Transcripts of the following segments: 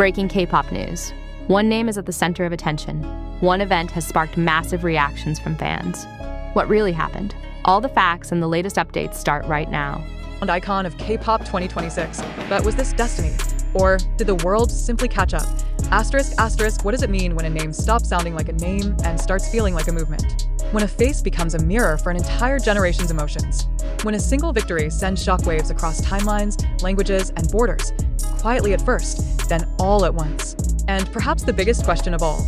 Breaking K-pop news. One name is at the center of attention. One event has sparked massive reactions from fans. What really happened? All the facts and the latest updates start right now. Icon of K-pop 2026. But was this destiny? Or did the world simply catch up? Asterisk, asterisk, what does it mean when a name stops sounding like a name and starts feeling like a movement? When a face becomes a mirror for an entire generation's emotions? When a single victory sends shockwaves across timelines, languages, and borders? Quietly at first, then all at once. And perhaps the biggest question of all,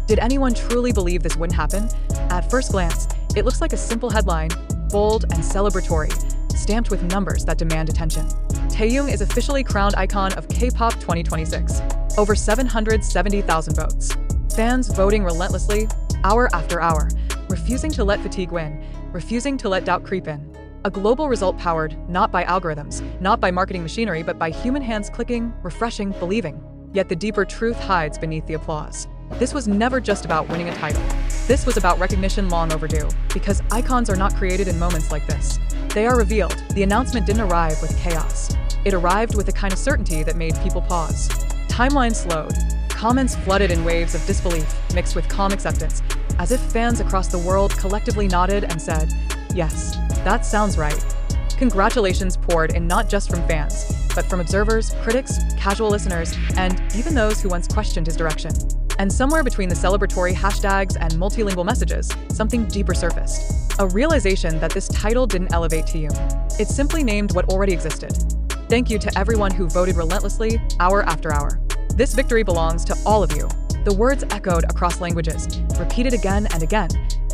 did anyone truly believe this wouldn't happen? At first glance, it looks like a simple headline, bold and celebratory, stamped with numbers that demand attention. Taehyung is officially crowned icon of K-pop 2026. Over 770,000 votes. Fans voting relentlessly, hour after hour, refusing to let fatigue win, refusing to let doubt creep in. A global result powered not by algorithms, not by marketing machinery, but by human hands clicking, refreshing, believing. Yet the deeper truth hides beneath the applause. This was never just about winning a title. This was about recognition long overdue, because icons are not created in moments like this. They are revealed. The announcement didn't arrive with chaos. It arrived with a kind of certainty that made people pause. Timeline slowed. Comments flooded in waves of disbelief, mixed with calm acceptance, as if fans across the world collectively nodded and said, "Yes, that sounds right." Congratulations poured in not just from fans, but from observers, critics, casual listeners, and even those who once questioned his direction. And somewhere between the celebratory hashtags and multilingual messages, something deeper surfaced. A realization that this title didn't elevate Taehyung. It simply named what already existed. Thank you to everyone who voted relentlessly, hour after hour. This victory belongs to all of you. The words echoed across languages, repeated again and again,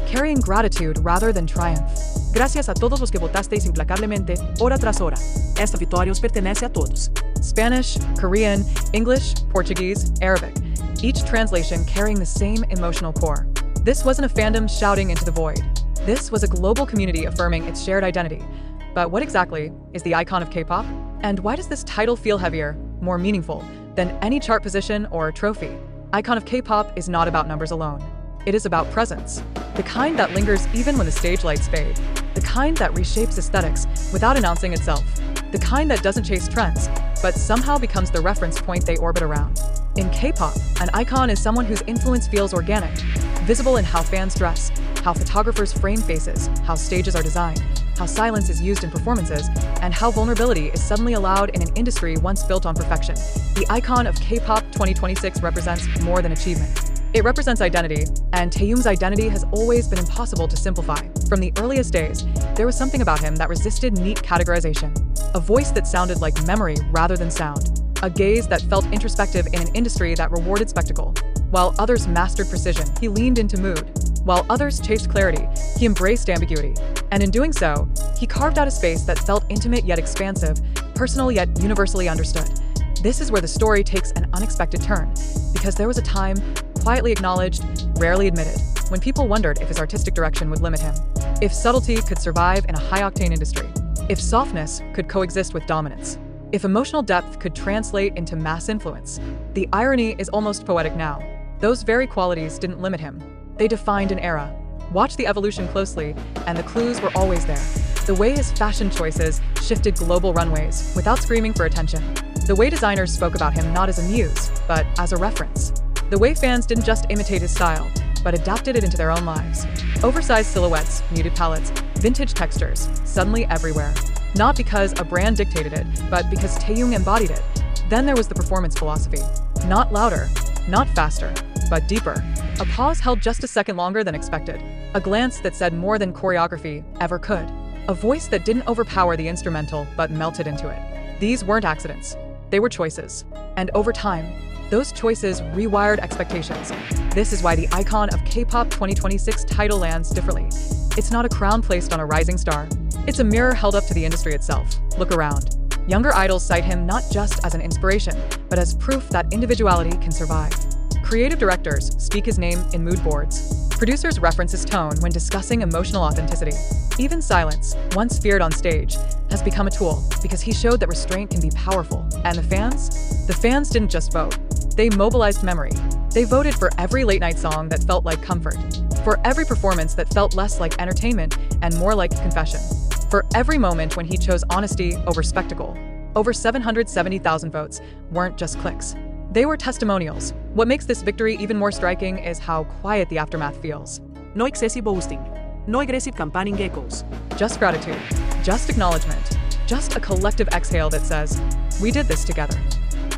carrying gratitude rather than triumph. Gracias a todos los que votasteis implacablemente, hora tras hora. Esta victoria os pertenece a todos. Spanish, Korean, English, Portuguese, Arabic. Each translation carrying the same emotional core. This wasn't a fandom shouting into the void. This was a global community affirming its shared identity. But what exactly is the icon of K-pop? And why does this title feel heavier, more meaningful, than any chart position or trophy? Icon of K-pop is not about numbers alone. It is about presence. The kind that lingers even when the stage lights fade. The kind that reshapes aesthetics without announcing itself. The kind that doesn't chase trends, but somehow becomes the reference point they orbit around. In K-pop, an icon is someone whose influence feels organic, visible in how fans dress, how photographers frame faces, how stages are designed, how silence is used in performances, and how vulnerability is suddenly allowed in an industry once built on perfection. The icon of K-pop 2026 represents more than achievement. It represents identity, and Taehyung's identity has always been impossible to simplify. From the earliest days, there was something about him that resisted neat categorization. A voice that sounded like memory rather than sound. A gaze that felt introspective in an industry that rewarded spectacle. While others mastered precision, he leaned into mood. While others chased clarity, he embraced ambiguity. And in doing so, he carved out a space that felt intimate yet expansive, personal yet universally understood. This is where the story takes an unexpected turn, because there was a time, quietly acknowledged, rarely admitted, when people wondered if his artistic direction would limit him. If subtlety could survive in a high-octane industry. If softness could coexist with dominance. If emotional depth could translate into mass influence. The irony is almost poetic now. Those very qualities didn't limit him. They defined an era. Watch the evolution closely, and the clues were always there. The way his fashion choices shifted global runways without screaming for attention. The way designers spoke about him not as a muse, but as a reference. The way fans didn't just imitate his style, but adapted it into their own lives. Oversized silhouettes, muted palettes, vintage textures, suddenly everywhere. Not because a brand dictated it, but because Taehyung embodied it. Then there was the performance philosophy. Not louder, not faster, but deeper. A pause held just a second longer than expected. A glance that said more than choreography ever could. A voice that didn't overpower the instrumental, but melted into it. These weren't accidents. They were choices. And over time, those choices rewired expectations. This is why the icon of K-pop 2026 title lands differently. It's not a crown placed on a rising star. It's a mirror held up to the industry itself. Look around. Younger idols cite him not just as an inspiration, but as proof that individuality can survive. Creative directors speak his name in mood boards. Producers reference his tone when discussing emotional authenticity. Even silence, once feared on stage, has become a tool because he showed that restraint can be powerful. And the fans? The fans didn't just vote. They mobilized memory. They voted for every late-night song that felt like comfort. For every performance that felt less like entertainment and more like confession. For every moment when he chose honesty over spectacle. Over 770,000 votes weren't just clicks. They were testimonials. What makes this victory even more striking is how quiet the aftermath feels. No excessive boasting. No aggressive campaigning echoes. Just gratitude. Just acknowledgement. Just a collective exhale that says, we did this together.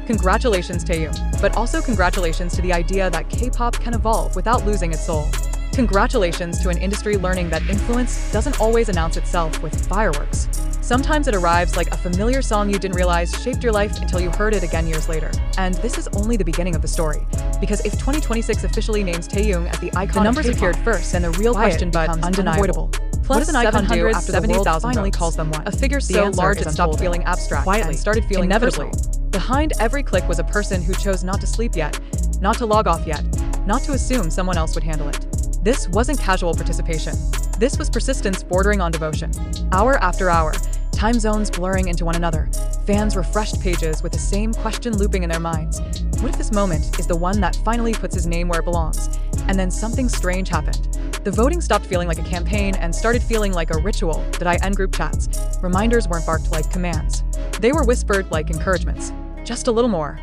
Congratulations, Taehyung, but also congratulations to the idea that K-pop can evolve without losing its soul. Congratulations to an industry learning that influence doesn't always announce itself with fireworks. Sometimes it arrives like a familiar song you didn't realize shaped your life until you heard it again years later. And this is only the beginning of the story. Because if 2026 officially names Taehyung as the icon, the numbers appeared first, and the real question becomes undeniable. Plus, an icon do after the world finally calls them one? A figure so large it stopped feeling abstract and started feeling inevitably. Behind every click was a person who chose not to sleep yet, not to log off yet, not to assume someone else would handle it. This wasn't casual participation. This was persistence bordering on devotion. Hour after hour, time zones blurring into one another, fans refreshed pages with the same question looping in their minds. What if this moment is the one that finally puts his name where it belongs? And then something strange happened. The voting stopped feeling like a campaign and started feeling like a ritual that I end group chats. Reminders weren't barked like commands. They were whispered like encouragements. Just a little more.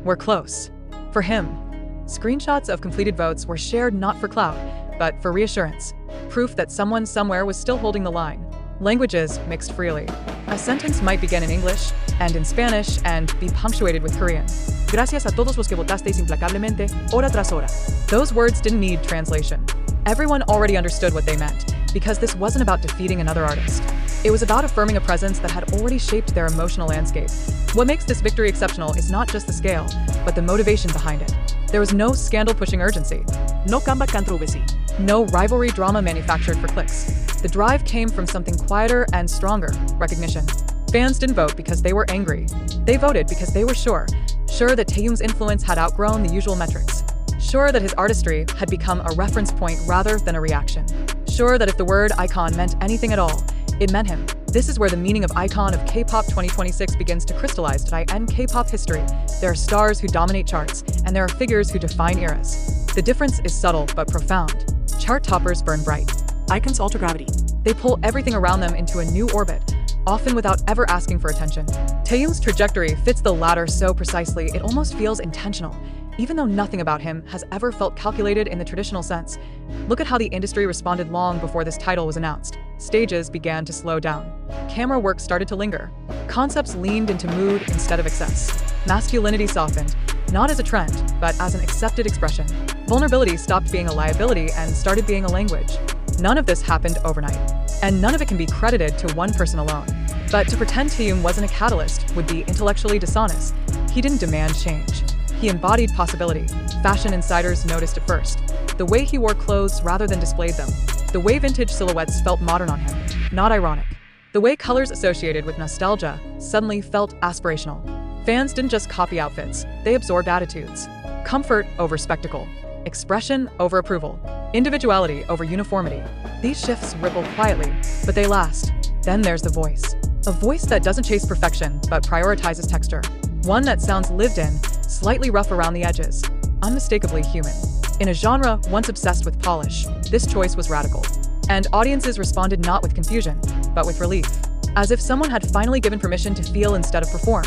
We're close. For him. Screenshots of completed votes were shared not for clout, but for reassurance. Proof that someone somewhere was still holding the line. Languages mixed freely. A sentence might begin in English and in Spanish and be punctuated with Korean. Gracias a todos los que votasteis implacablemente, hora tras hora. Those words didn't need translation. Everyone already understood what they meant, because this wasn't about defeating another artist. It was about affirming a presence that had already shaped their emotional landscape. What makes this victory exceptional is not just the scale, but the motivation behind it. There was no scandal-pushing urgency. No comeback controversy. No rivalry drama manufactured for clicks. The drive came from something quieter and stronger, recognition. Fans didn't vote because they were angry. They voted because they were sure that Taehyung's influence had outgrown the usual metrics. Sure that his artistry had become a reference point rather than a reaction. Sure that if the word icon meant anything at all, it meant him. This is where the meaning of icon of K-pop 2026 begins to crystallize. In K-pop history, there are stars who dominate charts, and there are figures who define eras. The difference is subtle but profound. Chart toppers burn bright. Icons alter gravity. They pull everything around them into a new orbit, often without ever asking for attention. Taehyung's trajectory fits the latter so precisely it almost feels intentional, even though nothing about him has ever felt calculated in the traditional sense. Look at how the industry responded long before this title was announced. Stages began to slow down. Camera work started to linger. Concepts leaned into mood instead of excess. Masculinity softened, not as a trend, but as an accepted expression. Vulnerability stopped being a liability and started being a language. None of this happened overnight, and none of it can be credited to one person alone. But to pretend Taehyung wasn't a catalyst would be intellectually dishonest. He didn't demand change. He embodied possibility. Fashion insiders noticed it first. The way he wore clothes rather than displayed them. The way vintage silhouettes felt modern on him, not ironic. The way colors associated with nostalgia suddenly felt aspirational. Fans didn't just copy outfits, they absorbed attitudes. Comfort over spectacle. Expression over approval. Individuality over uniformity. These shifts ripple quietly, but they last. Then there's the voice. A voice that doesn't chase perfection, but prioritizes texture. One that sounds lived in, slightly rough around the edges, unmistakably human. In a genre once obsessed with polish, this choice was radical. And audiences responded not with confusion, but with relief. As if someone had finally given permission to feel instead of perform.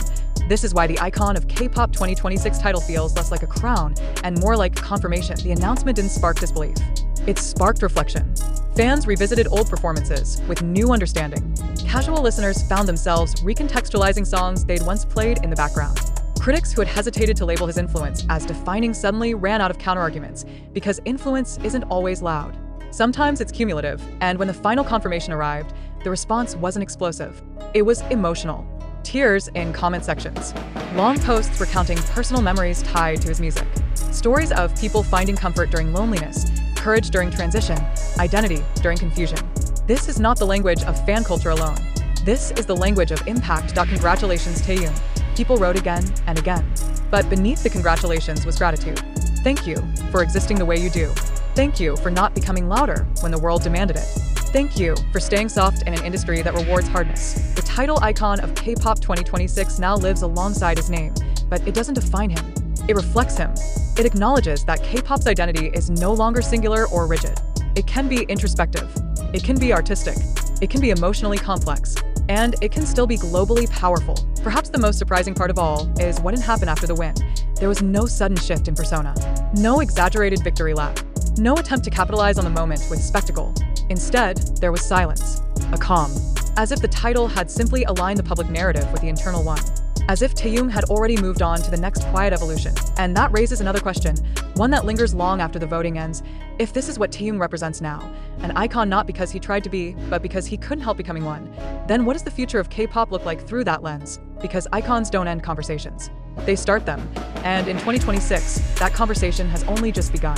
This is why the icon of K-pop 2026 title feels less like a crown and more like confirmation. The announcement didn't spark disbelief. It sparked reflection. Fans revisited old performances with new understanding. Casual listeners found themselves recontextualizing songs they'd once played in the background. Critics who had hesitated to label his influence as defining suddenly ran out of counterarguments, because influence isn't always loud. Sometimes it's cumulative, and when the final confirmation arrived, the response wasn't explosive. It was emotional. Tears in comment sections. Long posts recounting personal memories tied to his music. Stories of people finding comfort during loneliness, courage during transition, identity during confusion. This is not the language of fan culture alone. This is the language of impact. Congratulations, Taehyung. People wrote again and again. But beneath the congratulations was gratitude. Thank you for existing the way you do. Thank you for not becoming louder when the world demanded it. Thank you for staying soft in an industry that rewards hardness. The title icon of K-pop 2026 now lives alongside his name, but it doesn't define him. It reflects him. It acknowledges that K-pop's identity is no longer singular or rigid. It can be introspective. It can be artistic. It can be emotionally complex. And it can still be globally powerful. Perhaps the most surprising part of all is what didn't happen after the win. There was no sudden shift in persona, no exaggerated victory lap, no attempt to capitalize on the moment with spectacle. Instead, there was silence, a calm, as if the title had simply aligned the public narrative with the internal one. As if Taehyung had already moved on to the next quiet evolution. And that raises another question, one that lingers long after the voting ends. If this is what Taehyung represents now, an icon not because he tried to be, but because he couldn't help becoming one, then what does the future of K-pop look like through that lens? Because icons don't end conversations. They start them. And in 2026, that conversation has only just begun.